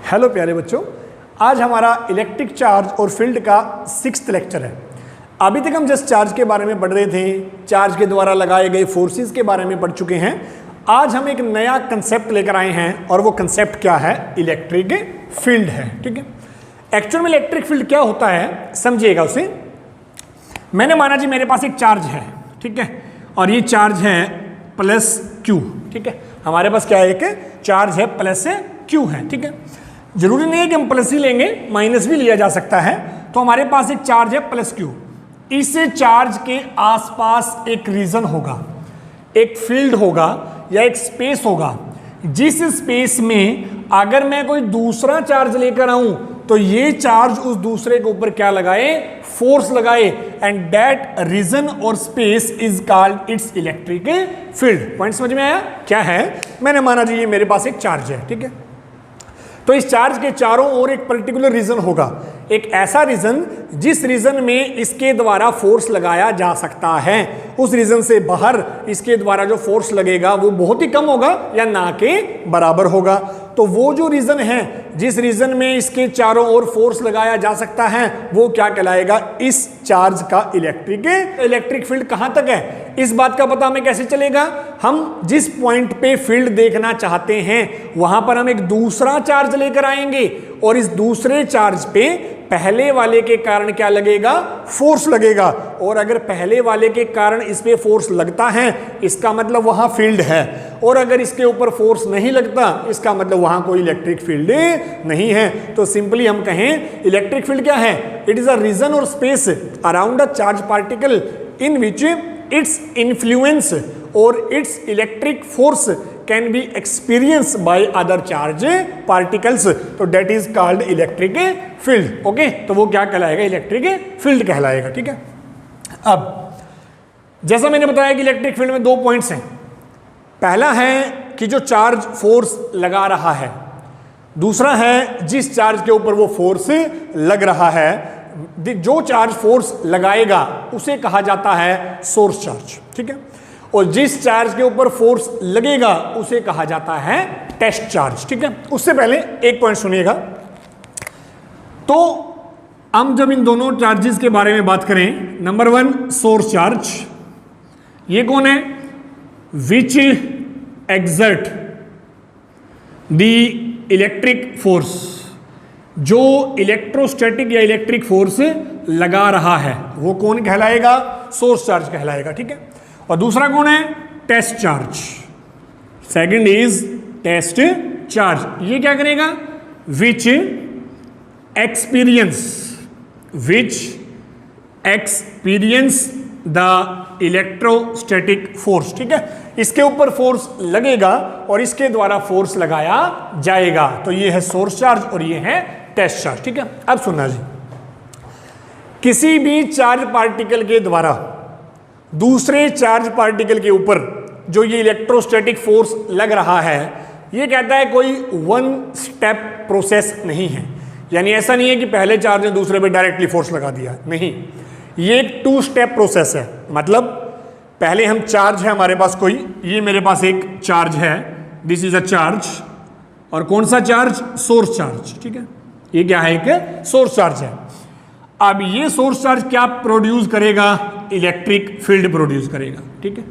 Hello प्यारे बच्चों, आज हमारा इलेक्ट्रिक चार्ज और फील्ड का 6th लेक्चर है। अभी तक हम जस्ट चार्ज के बारे में पढ़ रहे थे, चार्ज के द्वारा लगाए गए फोर्सेस के बारे में पढ़ चुके हैं। आज हम एक नया कंसेप्ट लेकर आए हैं और वो कंसेप्ट क्या है? इलेक्ट्रिक फील्ड है। ठीक है, एक्चुअल में इलेक्ट्रिक फील्ड क्या होता है समझिएगा उसे। मैंने माना जी मेरे पास एक चार्ज है, ठीक है, और ये चार्ज है प्लस Q। ठीक है, हमारे पास क्या है? एक चार्ज है प्लस Q है। ठीक है, जरूरी नहीं है कि हम प्लस ही लेंगे, माइनस भी लिया जा सकता है। तो हमारे पास एक चार्ज है प्लस Q। इस चार्ज के आसपास एक रीजन होगा, एक फील्ड होगा या एक स्पेस होगा, जिस स्पेस में अगर मैं कोई दूसरा चार्ज लेकर आऊं तो ये चार्ज उस दूसरे के ऊपर क्या लगाए? फोर्स लगाए। एंड दैट रीजन और space is called its electric field. Point समझ में आया? क्या है? मैंने माना जी ये मेरे पास एक चार्ज है, ठीक है, तो इस चार्ज के चारों ओर एक पर्टिकुलर रीजन होगा, एक ऐसा रीजन जिस रीजन में इसके द्वारा फोर्स लगाया जा सकता है। उस रीजन से बाहर इसके द्वारा जो फोर्स लगेगा वो बहुत ही कम होगा या ना के बराबर होगा। तो वो जो रीजन है जिस रीजन में इसके चारों ओर फोर्स लगाया जा सकता है वो क्या कहलाएगा? इस चार्ज का इलेक्ट्रिक फील्ड कहां तक है इस बात का पता हमें कैसे चलेगा? हम जिस पॉइंट पे फील्ड देखना चाहते हैं वहां पर हम एक दूसरा चार्ज लेकर आएंगे और इस दूसरे चार्ज पे पहले वाले के कारण क्या लगेगा? फोर्स लगेगा। और अगर पहले वाले के कारण इस पे फोर्स लगता है इसका मतलब वहां फील्ड है, और अगर इसके ऊपर फोर्स नहीं लगता इसका मतलब वहां कोई इलेक्ट्रिक फील्ड नहीं है। तो सिंपली हम कहें इलेक्ट्रिक फील्ड क्या है? इट इज अ रीजन और space around a charge particle in which its influence और its electric force can be experience by other charge particles. तो that is called electric field. Okay, तो वो क्या कहलाएगा? Electric field कहलाएगा। ठीक है, अब जैसा मैंने बताया कि इलेक्ट्रिक फील्ड में 2 पॉइंट्स हैं। पहला है कि जो चार्ज फोर्स लगा रहा है, दूसरा है जिस चार्ज के ऊपर वो फोर्स लग रहा है। जो चार्ज फोर्स लगाएगा उसे कहा जाता है सोर्स चार्ज, ठीक है, और जिस चार्ज के ऊपर फोर्स लगेगा उसे कहा जाता है टेस्ट चार्ज। ठीक है, उससे पहले एक पॉइंट सुनिएगा। तो हम जब इन दोनों चार्जेस के बारे में बात करें, नंबर 1 सोर्स चार्ज, ये कौन है? विच एक्सर्ट द इलेक्ट्रिक फोर्स, जो इलेक्ट्रोस्टैटिक या इलेक्ट्रिक फोर्स लगा रहा है वो कौन कहलाएगा? सोर्स चार्ज कहलाएगा। ठीक है, और दूसरा कौन है? Test charge. Second is test charge. ये क्या करेगा? Which experience the electrostatic force. ठीक है, इसके ऊपर फोर्स लगेगा और इसके द्वारा फोर्स लगाया जाएगा। तो ये है सोर्स चार्ज और ये है टेस्ट चार्ज। ठीक है, अब सुनना जी, किसी भी चार्ज पार्टिकल के द्वारा दूसरे चार्ज पार्टिकल के ऊपर जो ये इलेक्ट्रोस्टैटिक फोर्स लग रहा है, ये कहता है कोई 1 स्टेप प्रोसेस नहीं है। यानी ऐसा नहीं है कि पहले चार्ज ने दूसरे पे डायरेक्टली फोर्स लगा दिया, नहीं, ये एक 2 स्टेप प्रोसेस है। मतलब पहले हम चार्ज है हमारे पास कोई, ये मेरे पास एक चार्ज है, दिस इज अ चार्ज, और कौन सा चार्ज? Source charge. ठीक है, ये क्या है? एक सोर्स चार्ज है। अब ये सोर्स चार्ज क्या प्रोड्यूस करेगा? इलेक्ट्रिक फील्ड प्रोड्यूस करेगा। ठीक है,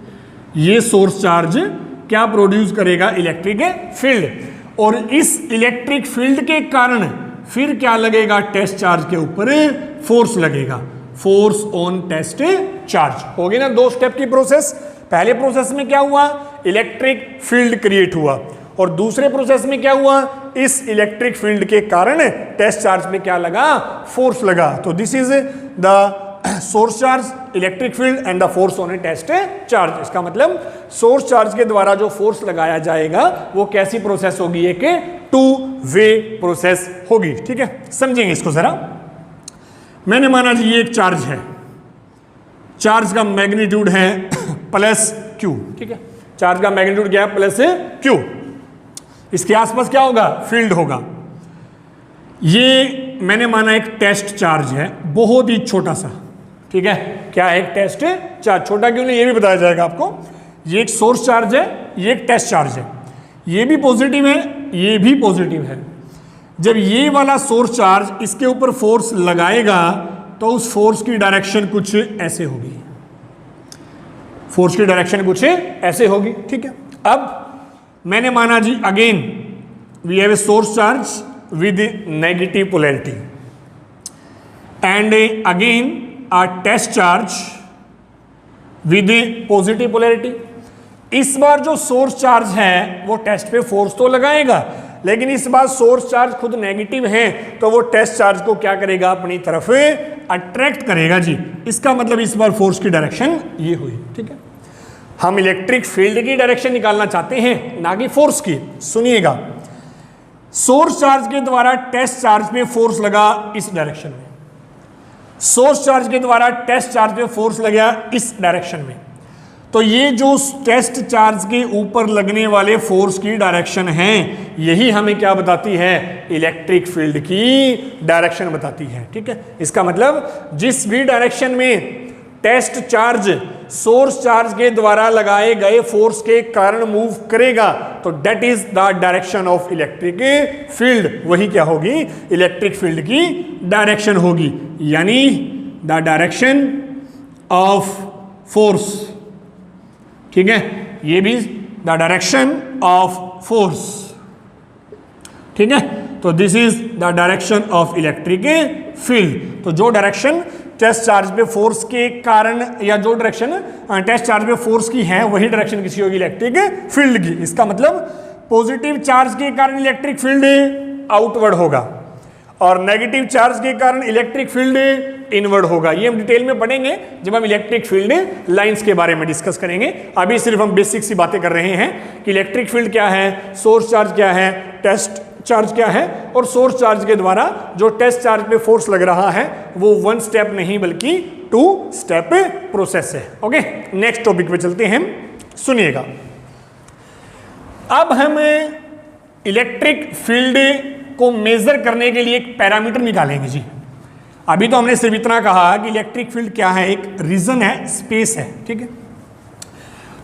ये सोर्स चार्ज क्या प्रोड्यूस करेगा? Electric field. और इस इलेक्ट्रिक फील्ड के कारण फिर क्या लगेगा? टेस्ट चार्ज के ऊपर फोर्स लगेगा, फोर्स ऑन टेस्ट चार्ज। होगी ना 2 स्टेप की प्रोसेस। पहले प्रोसेस में क्या हुआ? इलेक्ट्रिक फील्ड क्रिएट हुआ, और दूसरे प्रोसेस में क्या हुआ? इस इलेक्ट्रिक फील्ड के कारण टेस्ट चार्ज में क्या लगा? फोर्स लगा। तो this is the source charge, electric field and the force on a test charge. इसका मतलब सोर्स चार्ज के द्वारा जो फोर्स लगाया जाएगा वो कैसी प्रोसेस होगी? एक 2 वे प्रोसेस होगी। ठीक है, समझेंगे इसको जरा। मैंने माना जी ये एक चार्ज है, चार्ज का मैग्नीट्यूड है प्लस Q। ठीक है, चार्ज का मैग्नीट्यूड क्या है? Plus Q। इसके आसपास क्या होगा? फील्ड होगा। ये मैंने माना एक टेस्ट चार्ज है, बहुत ही छोटा सा। ठीक है, क्या है? एक टेस्ट चार्ज। छोटा क्यों नहीं ये भी बताया जाएगा आपको। ये एक सोर्स चार्ज है, ये एक टेस्ट चार्ज है, ये भी पॉजिटिव है, ये भी पॉजिटिव है। जब ये वाला सोर्स चार्ज इसके ऊपर फोर्स लगाएगा तो उस फोर्स की डायरेक्शन कुछ ऐसे होगी, फोर्स की डायरेक्शन कुछ ऐसे होगी। ठीक है, अब मैंने माना जी again we have a source charge with negative polarity and again a test charge with positive polarity. इस बार जो सोर्स चार्ज है वो टेस्ट पे फोर्स तो लगाएगा, लेकिन इस बार सोर्स चार्ज खुद नेगेटिव है तो वो टेस्ट चार्ज को क्या करेगा, अपनी तरफ अट्रैक्ट करेगा जी। इसका मतलब इस बार फोर्स की डायरेक्शन ये हुई। ठीक है, हम इलेक्ट्रिक फील्ड की डायरेक्शन निकालना चाहते हैं, ना कि फोर्स की। सुनिएगा, सोर्स चार्ज के द्वारा टेस्ट चार्ज पे फोर्स लगा इस डायरेक्शन में, सोर्स चार्ज के द्वारा टेस्ट चार्ज पे फोर्स लगा इस डायरेक्शन में, तो ये जो टेस्ट चार्ज के ऊपर लगने वाले फोर्स की डायरेक्शन है यही हमें क्या बताती है, इलेक्ट्रिक फील्ड की डायरेक्शन बताती है। ठीक है, इसका मतलब जिस भी डायरेक्शन में टेस्ट चार्ज सोर्स चार्ज के द्वारा लगाए गए फोर्स के कारण मूव करेगा तो that is the direction of electric field, वही क्या होगी, इलेक्ट्रिक फील्ड की डायरेक्शन होगी, यानी द डायरेक्शन ऑफ फोर्स। ठीक है, ये भी द डायरेक्शन ऑफ फोर्स। ठीक है, तो this is the direction of electric field. तो जो डायरेक्शन टेस्ट चार्ज पे फोर्स के कारण या जो डायरेक्शन टेस्ट चार्ज पे फोर्स की है वही डायरेक्शन किसी होगी, इलेक्ट्रिक फील्ड की। इसका मतलब पॉजिटिव चार्ज के कारण इलेक्ट्रिक फील्ड आउटवर्ड होगा और नेगेटिव चार्ज के कारण इलेक्ट्रिक फील्ड इनवर्ड होगा। ये हम डिटेल में पढ़ेंगे जब हम इलेक्ट्रिक फील्ड लाइंस के बारे में डिस्कस करेंगे। अभी सिर्फ हम बेसिक सी बातें कर रहे हैं कि इलेक्ट्रिक फील्ड क्या है, सोर्स चार्ज क्या है, टेस्ट चार्ज क्या है, और सोर्स चार्ज के द्वारा जो टेस्ट चार्ज पे फोर्स लग रहा है वो 1 स्टेप नहीं बल्कि 2 स्टेप प्रोसेस है। ओके, नेक्स्ट टॉपिक पे चलते हैं। सुनिएगा, अब हम इलेक्ट्रिक फील्ड को मेजर करने के लिए एक पैरामीटर निकालेंगे जी। अभी तो हमने सिर्फ इतना कहा कि इलेक्ट्रिक फील्ड क्या है, एक रीजन है, स्पेस है। ठीक है,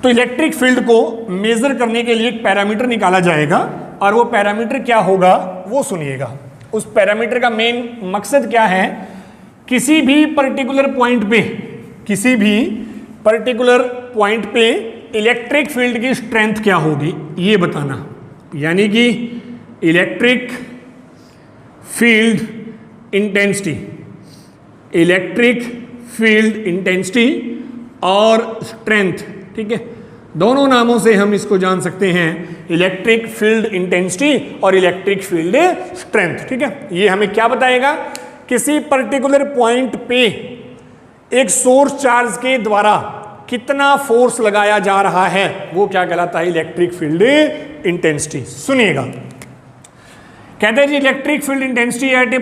तो इलेक्ट्रिक फील्ड को मेजर करने के लिए एक पैरामीटर निकाला जाएगा और वो पैरामीटर क्या होगा वो सुनिएगा। उस पैरामीटर का मेन मकसद क्या है, किसी भी पर्टिकुलर पॉइंट पे इलेक्ट्रिक फील्ड की स्ट्रेंथ क्या होगी ये बताना, यानी कि इलेक्ट्रिक फील्ड इंटेंसिटी और स्ट्रेंथ। ठीक है, दोनों नामों से हम इसको जान सकते हैं, इलेक्ट्रिक फील्ड इंटेंसिटी और इलेक्ट्रिक फील्ड स्ट्रेंथ। ठीक है, ये हमें क्या बताएगा, किसी पर्टिकुलर पॉइंट पे एक सोर्स चार्ज के द्वारा कितना फोर्स लगाया जा रहा है वो क्या कहलाता है, इलेक्ट्रिक फील्ड इंटेंसिटी। सुनिएगा, कहते हैं जी electric field intensity at a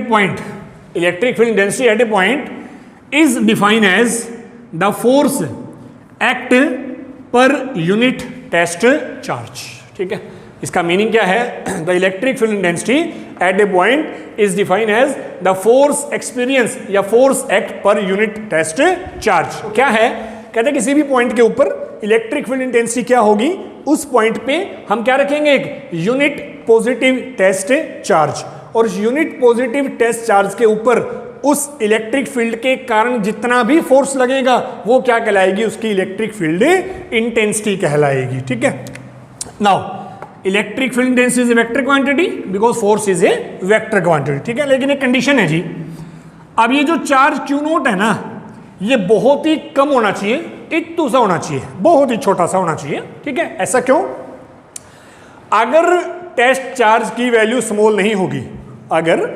point is defined as the force act per unit test charge. ठीक है, इसका मीनिंग क्या है, the electric field intensity at a point is defined as the force experience या force act per unit test charge. क्या है, कहते हैं किसी भी पॉइंट के ऊपर इलेक्ट्रिक फील्ड इंटेंसिटी क्या होगी, उस पॉइंट पे हम क्या रखेंगे, एक यूनिट पॉजिटिव टेस्ट चार्ज, और उस यूनिट पॉजिटिव टेस्ट चार्ज के ऊपर उस इलेक्ट्रिक फील्ड के कारण जितना भी फोर्स लगेगा वो क्या कहलाएगी, उसकी इलेक्ट्रिक फील्ड इंटेंसिटी कहलाएगी। ठीक है, now electric field intensity is a vector quantity because force is a vector quantity. ठीक है, लेकिन एक कंडीशन है जी, अब ये जो चार्ज Q नोट है ना ये बहुत ही कम होना चाहिए, इतना सा होना चाहिए, बहुत ही छोटा सा होना चाहिए। ठीक है, ऐसा क्यों, अगर टेस्ट चार्ज की वैल्यू स्मॉल नहीं होगी, अगर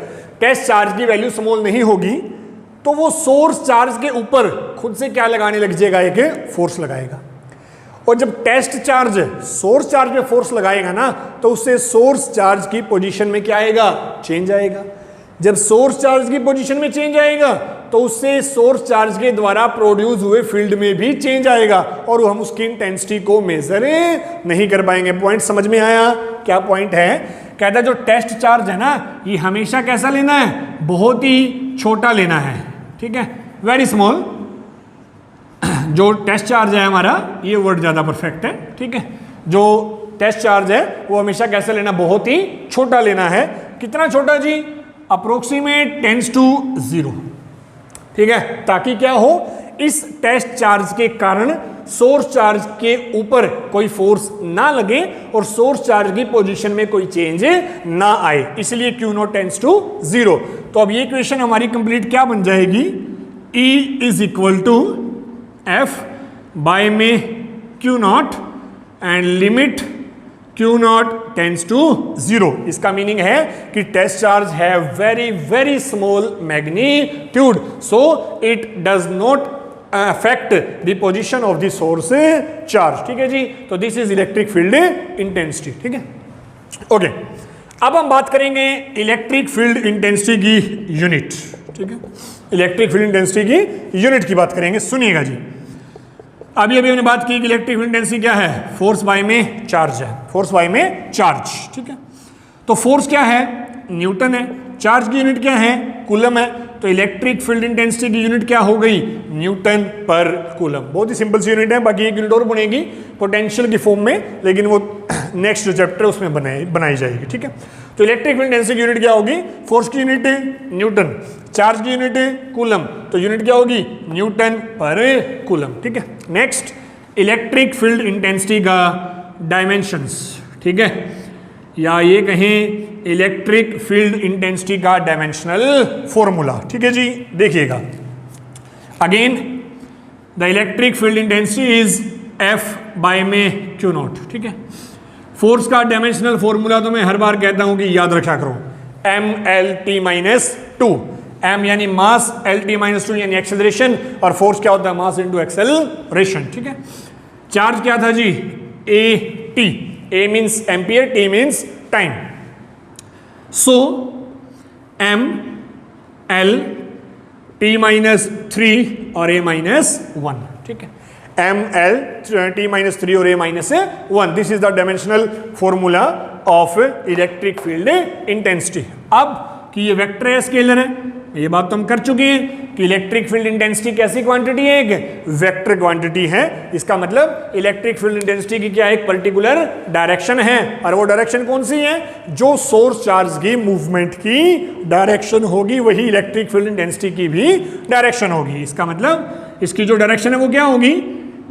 टेस्ट चार्ज की वैल्यू स्मॉल नहीं होगी तो वो सोर्स चार्ज के ऊपर खुद से क्या लगाने लग जाएगा, एक फोर्स लगाएगा, और जब टेस्ट चार्ज सोर्स चार्ज पे फोर्स लगाएगा ना तो उससे सोर्स चार्ज की पोजीशन में क्या आएगा, चेंज आएगा। जब सोर्स चार्ज की पोजीशन में चेंज आएगा तो उससे सोर्स चार्ज के द्वारा प्रोड्यूस हुए फील्ड में भी चेंज आएगा और हम उसकी इंटेंसिटी को मेजर नहीं कर पाएंगे। पॉइंट समझ में आया, क्या पॉइंट है, कहता है जो टेस्ट चार्ज है ना ये हमेशा कैसा लेना है, बहुत ही छोटा लेना है। ठीक है, वेरी स्मॉल, जो टेस्ट चार्ज है हमारा, ये वर्ड ज़्यादा परफेक्ट है। ठीक है, जो टेस्ट चार्ज है वो हमेशा कैसे लेना, बहुत ही छोटा लेना है, कितना छोटा जी, अप्रोक्सीमेट टेंस टू 0, ठीक है, ताकि क्या हो, इस टेस्ट चार्ज के कारण सोर्स चार्ज के ऊपर कोई फोर्स ना लगे और सोर्स चार्ज की पोजीशन में कोई चेंज ना आए, इसलिए क्यू नॉट टेंस टू 0। तो अब ये इक्वेशन हमारी कंप्लीट क्या बन जाएगी, E is equal to F by में q nought and limit q nought tends to 0। इसका मीनिंग है कि टेस्ट चार्ज है very very small magnitude, so it does not affect the position of the source charge, ठीक है जी। तो this is electric field intensity, ठीक है, ओके। अब हम बात करेंगे इलेक्ट्रिक फील्ड इंटेंसिटी की यूनिट, ठीक है, इलेक्ट्रिक फील्ड इंटेंसिटी की यूनिट की बात करेंगे। सुनिएगा जी, अभी हमने बात की कि इलेक्ट्रिक फील्ड इंटेंसिटी क्या है, फोर्स बाय में चार्ज है, फोर्स बाय में चार्ज, ठीक है। तो फोर्स क्या है, न्यूटन है, चार्ज की यूनिट क्या है, कूलम है, तो इलेक्ट्रिक फील्ड इंटेंसिटी की यूनिट क्या हो गई, न्यूटन पर कूलम। बहुत ही सिंपल सी यूनिट है, बाकी एक यूनिट और बनेगी पोटेंशियल की फॉर्म में, लेकिन वो नेक्स्ट चैप्टर उसमें बनाई जाएगी, ठीक है। तो इलेक्ट्रिक फील्ड इंटेंसिटी की यूनिट क्या होगी, फोर्स की यूनिट न्यूटन, चार्ज की यूनिट कूलम, तो यूनिट क्या होगी, न्यूटन पर कूलम, ठीक है। नेक्स्ट, इलेक्ट्रिक फील्ड इंटेंसिटी का डायमेंशंस, ठीक है, या ये कहें इलेक्ट्रिक फील्ड इंटेंसिटी का डायमेंशनल फॉर्मूला, ठीक है जी। देखिएगा, again the electric field intensity is F by में क्यू नॉट, ठीक है। फोर्स का डायमेंशनल फॉर्मूला तो मैं हर बार कहता हूं कि याद रखा करो, M L T minus two, M यानी mass, L T minus two यानी एक्सेलरेशन, और फोर्स क्या होता है, मास इंटू एक्सेलरेशन, ठीक है। चार्ज क्या था जी, A T, A means ampere, T means time, so M L T minus 3 और ए माइनस 1, ठीक है, एम एल टी माइनस 3 और A minus 1, this is the dimensional formula of electric field intensity. अब कि ये वेक्टर है, scalar है, ये बात तो हम कर चुके हैं कि इलेक्ट्रिक फील्ड इंटेंसिटी कैसी क्वांटिटी है, एक वेक्टर क्वांटिटी है। इसका मतलब इलेक्ट्रिक फील्ड इंटेंसिटी की क्या एक पर्टिकुलर डायरेक्शन है, और वो डायरेक्शन कौन सी है, जो सोर्स चार्ज की मूवमेंट की डायरेक्शन होगी, वही इलेक्ट्रिक फील्ड इंटेंसिटी की भी डायरेक्शन होगी। इसका मतलब इसकी जो डायरेक्शन है वो क्या होगी,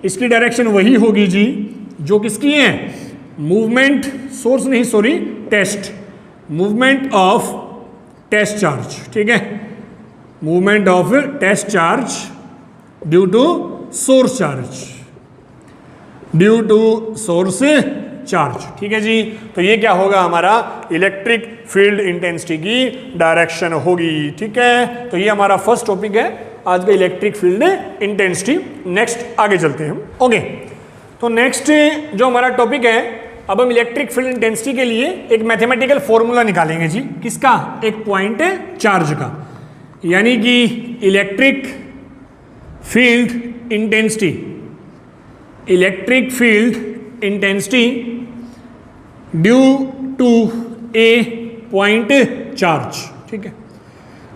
इसकी डायरेक्शन वही होगी जी जो किसकी है, मूवमेंट, सोर्स नहीं sorry, test, movement of test charge, ठीक है, movement of test charge due to source charge, due to source charge, ठीक है जी। तो ये क्या होगा, हमारा इलेक्ट्रिक फील्ड इंटेंसिटी की डायरेक्शन होगी, ठीक है। तो ये हमारा फर्स्ट टॉपिक है आज का, इलेक्ट्रिक फील्ड इंटेंसिटी। नेक्स्ट आगे चलते हैं हम, ओके। तो नेक्स्ट जो हमारा टॉपिक है, अब हम इलेक्ट्रिक फील्ड इंटेंसिटी के लिए एक मैथमेटिकल फॉर्मूला निकालेंगे जी, किसका, एक पॉइंट चार्ज का, यानी कि electric field intensity, electric field intensity due to a point charge, ठीक है,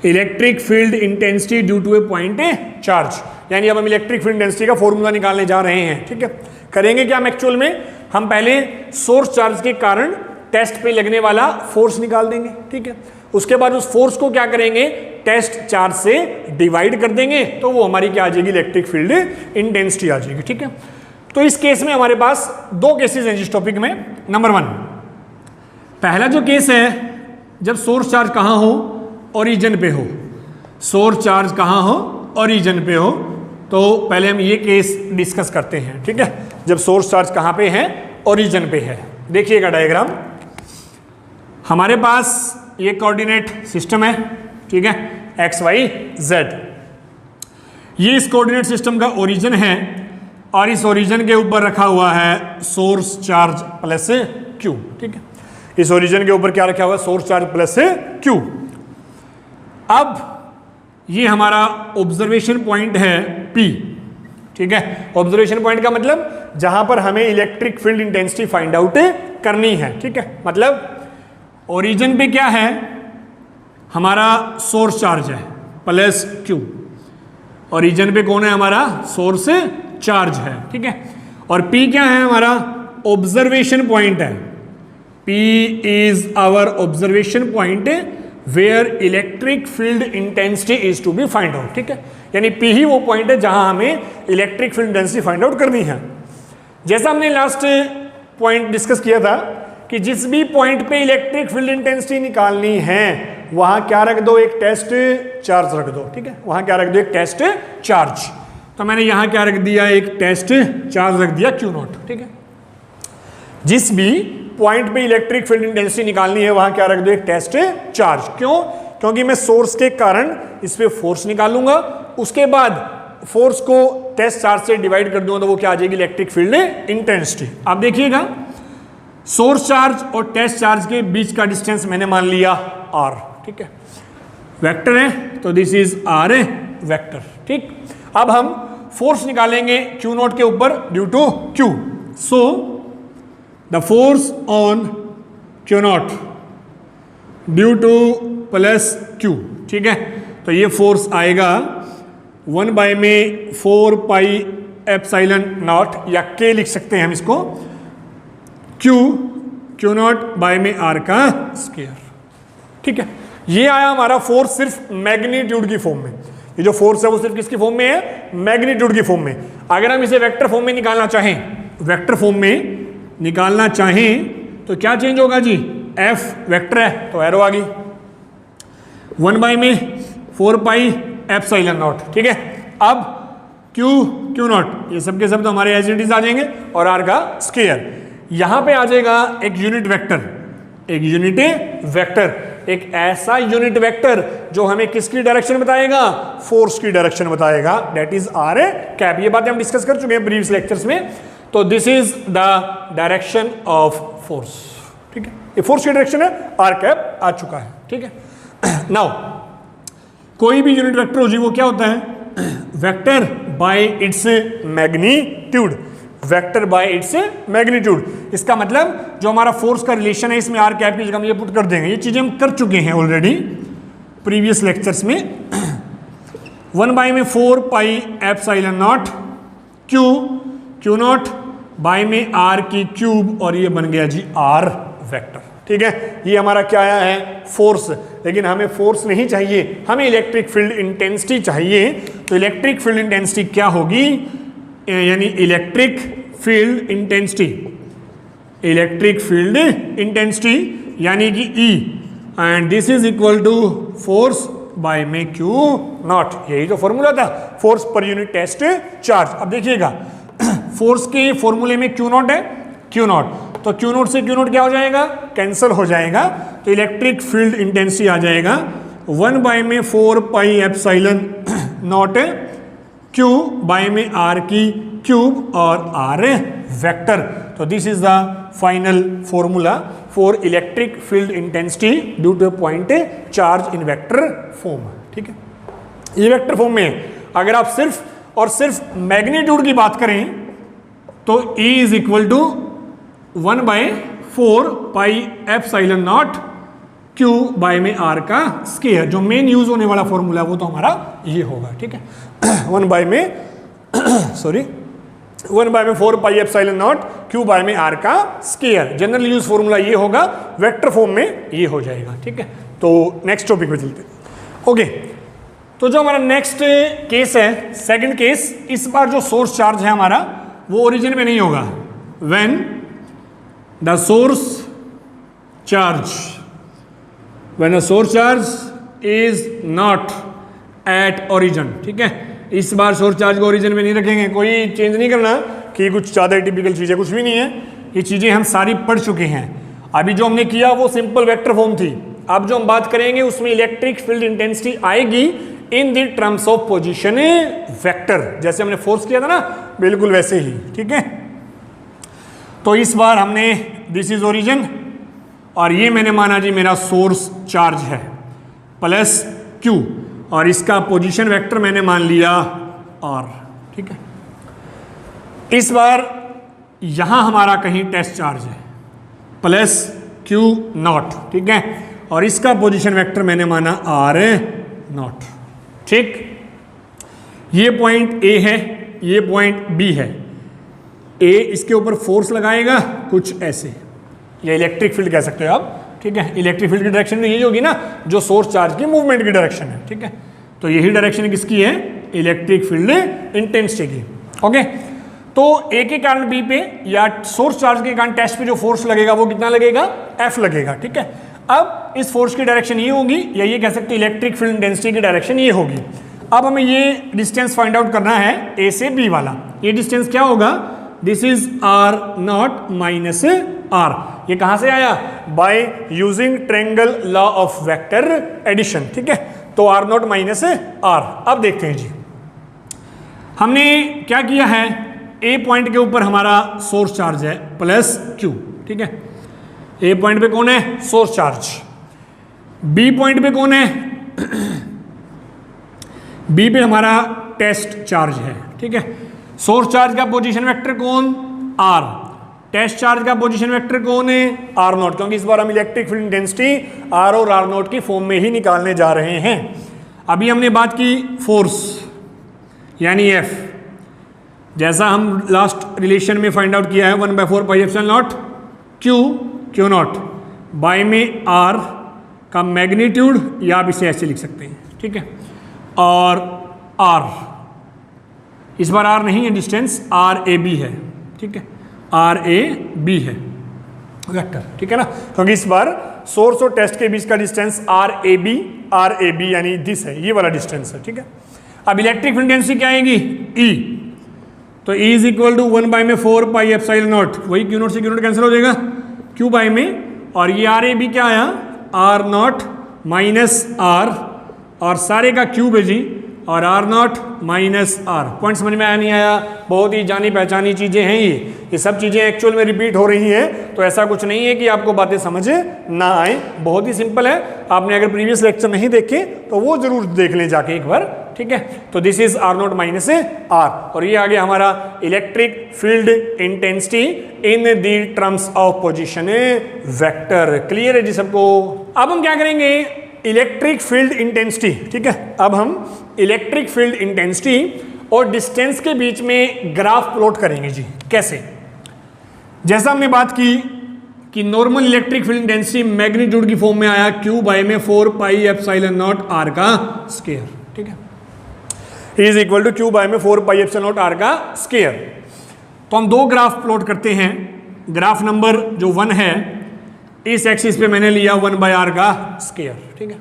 electric field intensity due to a point charge, यानी अब हम इलेक्ट्रिक फील्ड इंटेंसिटी का फॉर्मूला निकालने जा रहे हैं, ठीक है। करेंगे क्या हम एक्चुअल में, हम पहले सोर्स चार्ज के कारण टेस्ट पे लगने वाला फोर्स निकाल देंगे, ठीक है। उसके बाद उस फोर्स को क्या करेंगे, टेस्ट चार्ज से डिवाइड कर देंगे, तो वो हमारी क्या आ जाएगी, इलेक्ट्रिक फील्ड इंटेंसिटी आ जाएगी, ठीक है। तो इस केस में हमारे पास दो केसेस हैं जिस टॉपिक में। नंबर 1, पहला जो केस है, जब सोर्स चार्ज कहाँ हो, ओरिजिन पे हो, सोर्स चार्ज कहाँ हो, ओरिजिन पे हो, तो पहले हम ये केस डिस्कस करते हैं, ठीक है। जब सोर्स चार्ज कहाँ पे है, ओरिजिन पे है। देखिएगा डायग्राम, हमारे पास ये कोऑर्डिनेट सिस्टम है, ठीक है, एक्स वाई जेड, ये इस कोऑर्डिनेट सिस्टम का ओरिजिन है, और इस ओरिजिन के ऊपर रखा हुआ है सोर्स चार्ज प्लस क्यू, ठीक है। इस ओरिजिन के ऊपर क्या रखा हुआ है, सोर्स चार्ज प्लस क्यू। अब ये हमारा ऑब्जर्वेशन पॉइंट है P, ठीक है। ऑब्जर्वेशन पॉइंट का मतलब जहां पर हमें electric field intensity find out करनी है, ठीक है। मतलब ओरिजिन पे क्या है, हमारा सोर्स चार्ज है प्लस क्यू, ओरिजिन पे कौन है, हमारा सोर्स चार्ज है, ठीक है। और P क्या है, हमारा ऑब्जर्वेशन पॉइंट है, P is our observation point where electric field intensity is to be find out, ठीक है, यानी P ही वो पॉइंट है जहां हमें electric field intensity find out करनी है। जैसा हमने लास्ट पॉइंट डिस्कस किया था कि जिस भी पॉइंट पे इलेक्ट्रिक फील्ड इंटेंसिटी निकालनी है वहां क्या रख दो, एक टेस्ट चार्ज रख दो, ठीक है, वहां क्या रख दो, एक टेस्ट चार्ज। तो मैंने यहां क्या रख दिया, एक टेस्ट चार्ज रख दिया Q0, ठीक है। जिस भी पॉइंट पे इलेक्ट्रिक फील्ड इंटेंसिटी निकालनी है वहां क्या रख दो, एक टेस्ट चार्ज। क्यों? क्योंकि मैं सोर्स के कारण इस पे फोर्स निकालूंगा, उसके बाद फोर्स को टेस्ट चार्ज से डिवाइड कर दूंगा तो वो क्या आ जाएगी, इलेक्ट्रिक फील्ड इंटेंसिटी। आप देखिएगा सोर्स चार्ज और टेस्ट चार्ज के बीच का डिस्टेंस मैंने मान लिया r, ठीक है, वेक्टर है तो दिस इज r वेक्टर, ठीक। अब हम फोर्स निकालेंगे Q0 के ऊपर due to Q। So the force on Q0 due to plus Q, ठीक है, तो ये फोर्स आएगा 1 बाय में 4 पाई एप्सिलॉन नॉट, या K लिख सकते हैं हम इसको, Q0 बाय में R का स्क्वायर, ठीक है। ये आया हमारा फोर्स सिर्फ मैग्नीट्यूड की फॉर्म में। ये जो फोर्स है वो सिर्फ किसकी फॉर्म में है, मैग्नीट्यूड की फॉर्म में। अगर हम इसे वेक्टर फॉर्म में निकालना चाहें, वेक्टर फॉर्म में निकालना चाहें तो क्या चेंज होगा जी, F वेक्टर है तो एरो आ गई, 1 बाय में 4 पाई एप्सिलॉन नॉट, ठीक है। अब Q0 ये सब के सब तो हमारे एज इट इज आ जाएंगे और R का स्क्वायर। यहां पे आ जाएगा एक यूनिट वेक्टर, एक यूनिट वेक्टर, एक ऐसा यूनिट वेक्टर जो हमें किसकी डायरेक्शन बताएगा, फोर्स की डायरेक्शन बताएगा, दैट इज R कैप। ये बातें हम डिस्कस कर चुके हैं प्रीवियस लेक्चर्स में। तो this is the direction of force, ठीक है, ये फोर्स की डायरेक्शन है, R कैप आ चुका है, ठीक है। नाउ कोई भी यूनिट वेक्टर हो जी वो क्या होता है, vector by its magnitude, vector by its magnitude. इसका मतलब जो हमारा फोर्स का रिलेशन है इसमें R कैप की जगह हम ये पुट कर देंगे। ये चीजें हम कर चुके हैं ऑलरेडी प्रीवियस लेक्चर्स में। 1 बाय में 4 pi epsilon naught Q0 by में R की क्यूब, और ये बन गया जी R वेक्टर, ठीक है। ये हमारा क्या आया है, फोर्स। लेकिन हमें फोर्स नहीं चाहिए, हमें इलेक्ट्रिक फील्ड इंटेंसिटी चाहिए। तो इलेक्ट्रिक फील्ड इंटेंसिटी क्या होगी, यानी electric field intensity, electric field intensity यानी कि E, and this is equal to force by में Q0। यही तो फॉर्मूला था, फोर्स पर यूनिट टेस्ट चार्ज। अब देखिएगा फोर्स के फॉर्मूले में Q0 है, Q0, तो Q0 से Q0 क्या हो जाएगा, कैंसिल हो जाएगा, तो इलेक्ट्रिक फील्ड इंटेंसिटी आ जाएगा 1 बाय में 4 pi epsilon naught Q by में R की क्यूब और R वेक्टर। तो this is the final formula for electric field intensity due to point charge in vector form, ठीक है। ये वेक्टर फॉर्म में अगर आप सिर्फ और सिर्फ मैग्नीट्यूड की बात करें तो E is equal to 1 by 4 pi epsilon naught Q by में R का स्क्वायर। जो मेन यूज होने वाला फॉर्मूला वो तो हमारा ये होगा, ठीक है। 1 बाय में 4 pi epsilon naught Q by में R का स्क्वायर। जनरल यूज फॉर्मूला ये होगा, वेक्टर फॉर्म में ये हो जाएगा, ठीक है। तो नेक्स्ट टॉपिक पे चलते हैं। ओके, तो जो हमारा नेक्स्ट केस है, सेकंड केस, इस बार जो सोर्स चार्ज है हमारा वो ओरिजिन में नहीं होगा। When the source charge, when a source charge is not at origin, ठीक है। इस बार सोर्स चार्ज को ओरिजिन में नहीं रखेंगे, कोई चेंज नहीं करना कि कुछ ज़्यादा टिपिकल चीज़ है, कुछ भी नहीं है। ये चीज़ें हम सारी पढ़ चुके हैं। अभी जो हमने किया वो सिंपल वेक्टर फॉर्म थी। अब जो हम बात करेंगे उसमें इलेक्ट्रिक फील्ड इंटेंसिटी आएगी इन the terms of position vector, जैसे हमने फोर्स किया था ना, बिल्कुल वैसे ही, ठीक है। तो इस बार हमने दिस इज ओरिजिन और ये मैंने माना जी मेरा सोर्स चार्ज है प्लस Q, और इसका पोजीशन वेक्टर मैंने मान लिया R, ठीक है। इस बार यहां हमारा कहीं टेस्ट चार्ज है प्लस Q0, ठीक है, और इसका पोजीशन वेक्टर मैंने माना R0, ठीक। ये पॉइंट A है, ये पॉइंट B है। A इसके ऊपर फोर्स लगाएगा कुछ ऐसे, या इलेक्ट्रिक फील्ड कह सकते हो आप, ठीक है। इलेक्ट्रिक फील्ड की डायरेक्शन यही होगी ना जो सोर्स चार्ज की मूवमेंट की डायरेक्शन है, ठीक है। तो यही डायरेक्शन किसकी है, इलेक्ट्रिक फील्ड इंटेंसिटी की, ओके। तो ए के कारण बी पे या सोर्स चार्ज के कारण टेस्ट पे जो फोर्स लगेगा वो कितना लगेगा, एफ लगेगा, ठीक है। अब इस फोर्स की डायरेक्शन ये होगी, या ये कह सकते हैं इलेक्ट्रिक फील्ड इंटेंसिटी की डायरेक्शन ये होगी। अब हमें ये डिस्टेंस फाइंड आउट करना है ए से बी वाला। ये डिस्टेंस क्या होगा, this is are not minus R. ये कहां से आया, by using triangle law of vector addition, ठीक है। तो आर नॉट माइनस आर। अब देखते हैं जी, हमने क्या किया है, ए पॉइंट के ऊपर हमारा सोर्स चार्ज है प्लस क्यू, ठीक है। ए पॉइंट पे कौन है, सोर्स चार्ज। बी पॉइंट पे कौन है, बी पे हमारा टेस्ट चार्ज है, ठीक है। सोर्स चार्ज का पोजीशन वेक्टर कौन, आर। टेस्ट चार्ज का पोजीशन वेक्टर कौन है, आर नॉट, क्योंकि इस बार हम इलेक्ट्रिक फील्ड इंटेंसिटी आर और आर नॉट की फॉर्म में ही निकालने जा रहे हैं। अभी हमने बात की फोर्स यानी एफ, जैसा हम लास्ट रिलेशन में फाइंड आउट किया है 1/4 pi epsilon naught q naught by में आर का मैग्नीट्यूड, या आप इसे ऐसे लिख सकते हैं, ठीक है। और आर, इस बार आर नहीं है डिस्टेंस, आर ए बी है, ठीक है, आर ए बी है वेक्टर, ठीक है ना, क्योंकि इस बार सोर्स और टेस्ट के बीच का डिस्टेंस आर ए बी यानी दिस है, ये वाला डिस्टेंस है, ठीक है। अब इलेक्ट्रिक फील्ड इंटेंसिटी क्या आएगी, ई। तो E is equal to 1/4 pi epsilon naught, वही क्यू नॉट से क्यू नॉट कैंसिल हो जाएगा, क्यू बाई में, और ये आर ए बी क्या आया, आर नॉट माइनस आर, और सारे का क्यूब है जी, और R not minus R. Point समझ में आया नहीं आया, बहुत ही जानी पहचानी चीज़ें हैं ये सब चीज़ें एक्चुअल में रिपीट हो रही हैं, तो ऐसा कुछ नहीं है कि आपको बातें समझ ना आए, बहुत ही सिंपल है। आपने अगर प्रीवियस लेक्चर नहीं देखे तो वो जरूर देख लें जाके एक बार, ठीक है। तो this is are not minus r, और ये आ गया हमारा electric field intensity in the terms of position vector. Clear है जी सबको। अब हम क्या करेंगे, इलेक्ट्रिक फील्ड इंटेंसिटी, ठीक है। अब हम इलेक्ट्रिक फील्ड इंटेंसिटी और डिस्टेंस के बीच में ग्राफ प्लॉट करेंगे जी। कैसे, जैसा हमने बात की कि normal electric field intensity magnitude की फॉर्म में आया क्यू बाई में 4 पाई एप्सिलॉन नॉट आर का स्क्वायर, ठीक है, is equal to q by में 4 पाई एप्सिलॉन नॉट आर का स्क्वायर। तो हम दो ग्राफ प्लॉट करते हैं। ग्राफ नंबर जो 1 है, इस एक्सिस पे मैंने लिया 1/r का स्क्वायर, ठीक है,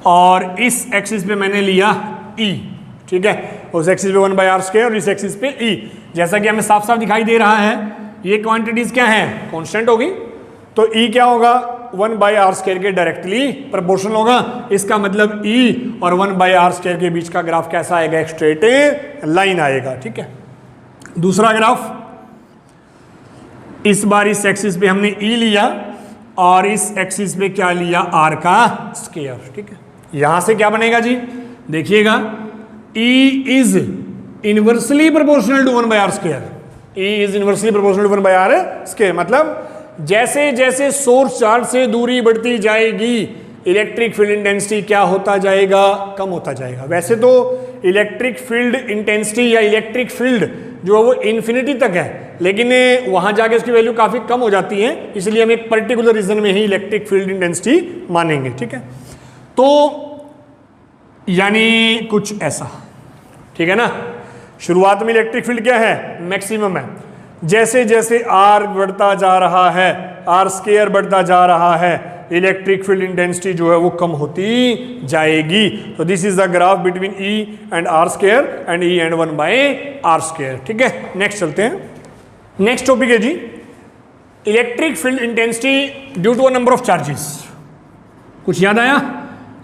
और इस एक्सिस पे मैंने लिया e, ठीक है। उस एक्सिस पे 1/r स्क्वायर और इस एक्सिस पे e। जैसा कि हमें साफ साफ दिखाई दे रहा है, ये क्वांटिटीज क्या है, कांस्टेंट होगी, तो e क्या होगा, 1/r स्क्वायर के डायरेक्टली प्रोपोर्शनल होगा। इसका मतलब e और 1/r स्क्वायर के बीच का ग्राफ कैसा आएगा, एक स्ट्रेट लाइन आएगा, ठीक है। दूसरा ग्राफ, इस बार इस एक्सिस पे हमने e लिया और इस एक्सिस पे क्या लिया, r का स्क्वायर, ठीक है। यहां से क्या बनेगा जी, देखिएगा, E is inversely proportional to 1/r square. E is inversely proportional to 1/r square, मतलब जैसे जैसे सोर्स चार्ज से दूरी बढ़ती जाएगी इलेक्ट्रिक फील्ड इंटेंसिटी क्या होता जाएगा, कम होता जाएगा। वैसे तो इलेक्ट्रिक फील्ड इंटेंसिटी या इलेक्ट्रिक फील्ड जो है वो इन्फिनिटी तक है, लेकिन वहां जाके उसकी वैल्यू काफी कम हो जाती है, इसलिए हम एक पर्टिकुलर रीजन में ही इलेक्ट्रिक फील्ड इंटेंसिटी मानेंगे, ठीक है। तो यानी कुछ ऐसा, ठीक है ना। शुरुआत में इलेक्ट्रिक फील्ड क्या है, मैक्सिमम है। जैसे जैसे आर बढ़ता जा रहा है, आर स्क्वायर बढ़ता जा रहा है, इलेक्ट्रिक फील्ड इंटेंसिटी जो है वो कम होती जाएगी। तो this is the graph between E and R square and E and 1/r square, ठीक है। नेक्स्ट चलते हैं, नेक्स्ट टॉपिक है जी electric field intensity due to a number of charges. कुछ याद आया,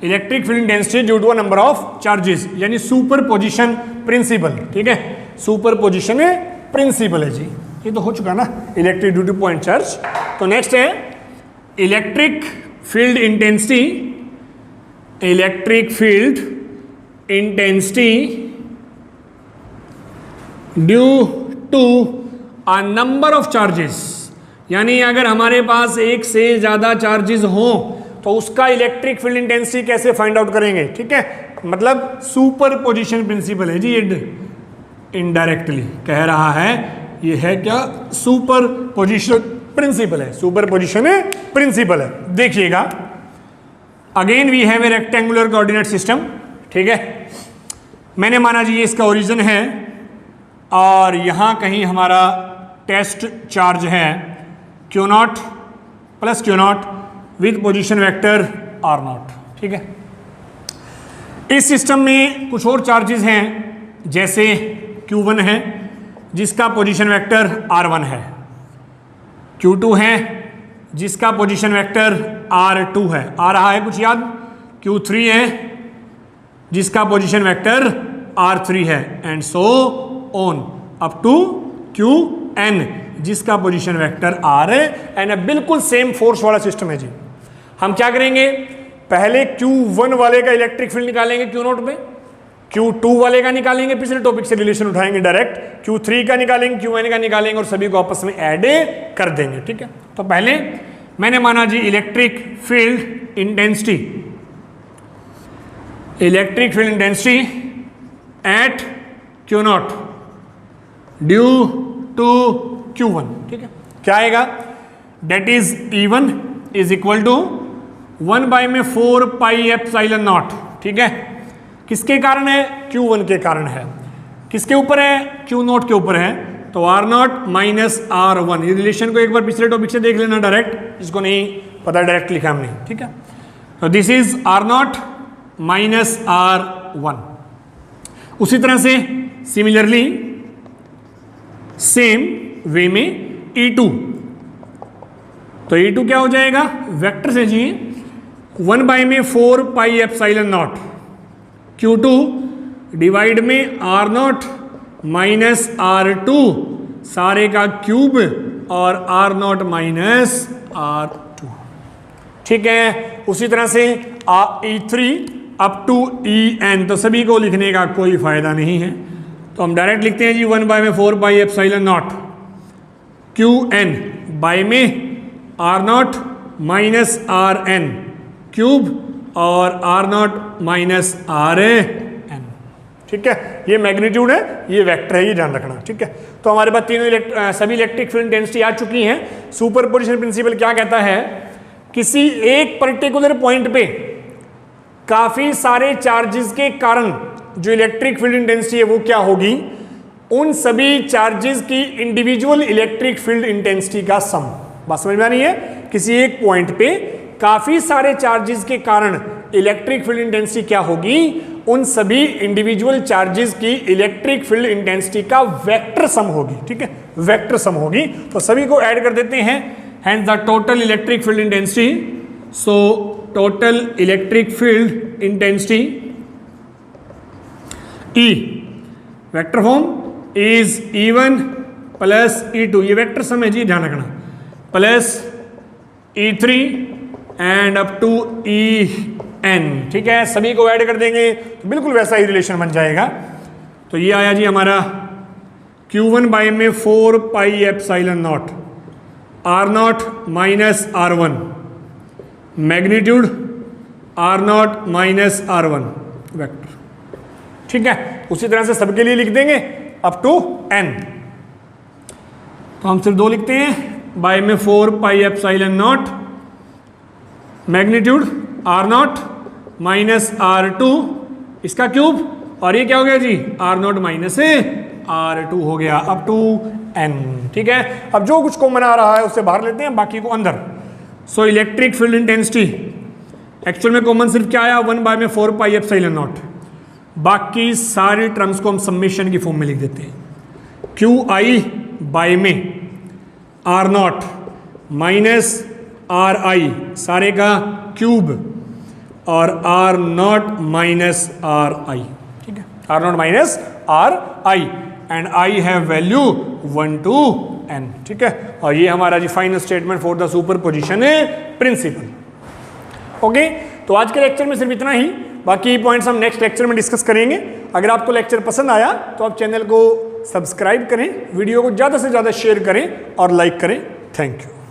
electric field intensity due to a number of charges, यानी सुपर पोजिशन प्रिंसिपल, ठीक है। सुपर पोजिशन प्रिंसिपल है जी, ये तो हो चुका ना, electric due to point charge. तो नेक्स्ट है electric field intensity, electric field intensity due to a number of charges, यानी अगर हमारे पास एक से ज्यादा चार्जेस हों तो उसका इलेक्ट्रिक फील्ड इंटेंसिटी कैसे फाइंड आउट करेंगे, ठीक है। मतलब सुपर पोजिशन प्रिंसिपल है जी, इनडायरेक्टली कह रहा है, ये है क्या, सुपर पोजिशन प्रिंसिपल है, सुपरपोजिशन प्रिंसिपल है। देखिएगा, again we have a rectangular coordinate system, ठीक है। मैंने माना जी ये इसका ओरिजिन है और यहाँ कहीं हमारा टेस्ट चार्ज है Q0 plus Q0 with position vector R0, ठीक है। इस सिस्टम में कुछ और चार्जेस हैं, जैसे Q1 है जिसका पोजीशन वेक्टर R1 है, Q2 है जिसका पोजीशन वेक्टर R2 है, आ रहा है कुछ याद, Q3 है जिसका पोजीशन वेक्टर R3 है, and so on up to Qn जिसका पोजीशन वेक्टर R है। एंड बिल्कुल सेम फोर्स वाला सिस्टम है जी। हम क्या करेंगे, पहले Q1 वाले का इलेक्ट्रिक फील्ड निकालेंगे Q0 पे, Q2 वाले का निकालेंगे, पिछले टॉपिक से रिलेशन उठाएंगे डायरेक्ट, Q3 का निकालेंगे, Qn का निकालेंगे और सभी को आपस में ऐड कर देंगे, ठीक है। तो पहले मैंने माना जी electric field intensity, electric field intensity at Q0 due to Q1, ठीक है। क्या आएगा, that is E1 is equal to 1/4 pi epsilon naught, ठीक है। किसके कारण है, Q1 के कारण है। किसके ऊपर है, Q0 के ऊपर है, तो R0 माइनस R1। ये रिलेशन को एक बार पिछले टॉपिक से देख लेना डायरेक्ट, जिसको नहीं पता डायरेक्ट लिखा हमने, ठीक है। तो this is R0 minus R1। उसी तरह से सिमिलरली सेम वे में E2, तो E2 क्या हो जाएगा, वेक्टर से जी 1/4 pi epsilon not Q2 divide में R0 माइनस R2 सारे का क्यूब और R0 माइनस R2, ठीक है। उसी तरह से E3 अप टू En, तो सभी को लिखने का कोई फायदा नहीं है, तो हम डायरेक्ट लिखते हैं जी 1/4 pi epsilon not Qn by में R0 माइनस Rn क्यूब और R0 माइनस Rn, ठीक है। ये मैग्नीट्यूड है, ये वेक्टर है, ये ध्यान रखना, ठीक है। तो हमारे पास तीनों सभी इलेक्ट्रिक फील्ड इंटेंसिटी आ चुकी हैं। सुपरपोजिशन प्रिंसिपल क्या कहता है, किसी एक पर्टिकुलर पॉइंट पे काफी सारे चार्जेस के कारण जो इलेक्ट्रिक फील्ड इंटेंसिटी है वो क्या होगी, उन सभी चार्जेस की इंडिविजुअल इलेक्ट्रिक फील्ड इंटेंसिटी का सम। बात समझ में आ रही है, किसी एक पॉइंट पे काफी सारे चार्जेस के कारण इलेक्ट्रिक फील्ड इंटेंसिटी क्या होगी, उन सभी इंडिविजुअल चार्जेस की इलेक्ट्रिक फील्ड इंटेंसिटी का वेक्टर सम होगी, ठीक है, वेक्टर सम होगी। तो सभी को ऐड कर देते हैं, hence the total electric field intensity, so total electric field intensity E vector form is E1 plus E2, ये वेक्टर सम है जी, ध्यान रखना, plus E3 and up to En, ठीक है। सभी को ऐड कर देंगे तो बिल्कुल वैसा ही रिलेशन बन जाएगा। तो ये आया जी हमारा Q1 बाय में 4 pi epsilon not R0 minus R1 magnitude R0 minus R1 vector, ठीक है। उसी तरह से सबके लिए लिख देंगे अप टू N, तो हम सिर्फ 2 लिखते हैं, बाय में 4 pi epsilon not magnitude R0 minus R2 इसका क्यूब, और ये क्या हो गया जी R0 माइनस R2 हो गया अप टू N, ठीक है। अब जो कुछ कॉमन आ रहा है उससे बाहर लेते हैं, बाकी को अंदर। So electric field intensity actual में कॉमन सिर्फ क्या आया, 1/4 पाई एप्सिलॉन नॉट, बाकी सारी टर्म्स को हम समेशन की फॉर्म में लिख देते हैं, QI बाय में R0 माइनस RI सारे का क्यूब और R0 माइनस RI, ठीक है, R0 minus RI and I have value 1 to N, ठीक है। और ये हमारा जी final statement for the superposition principle. Okay, तो आज के लेक्चर में सिर्फ इतना ही, बाकी पॉइंट्स हम नेक्स्ट लेक्चर में डिस्कस करेंगे। अगर आपको लेक्चर पसंद आया तो आप चैनल को सब्सक्राइब करें, वीडियो को ज़्यादा से ज़्यादा शेयर करें और लाइक करें। Thank you.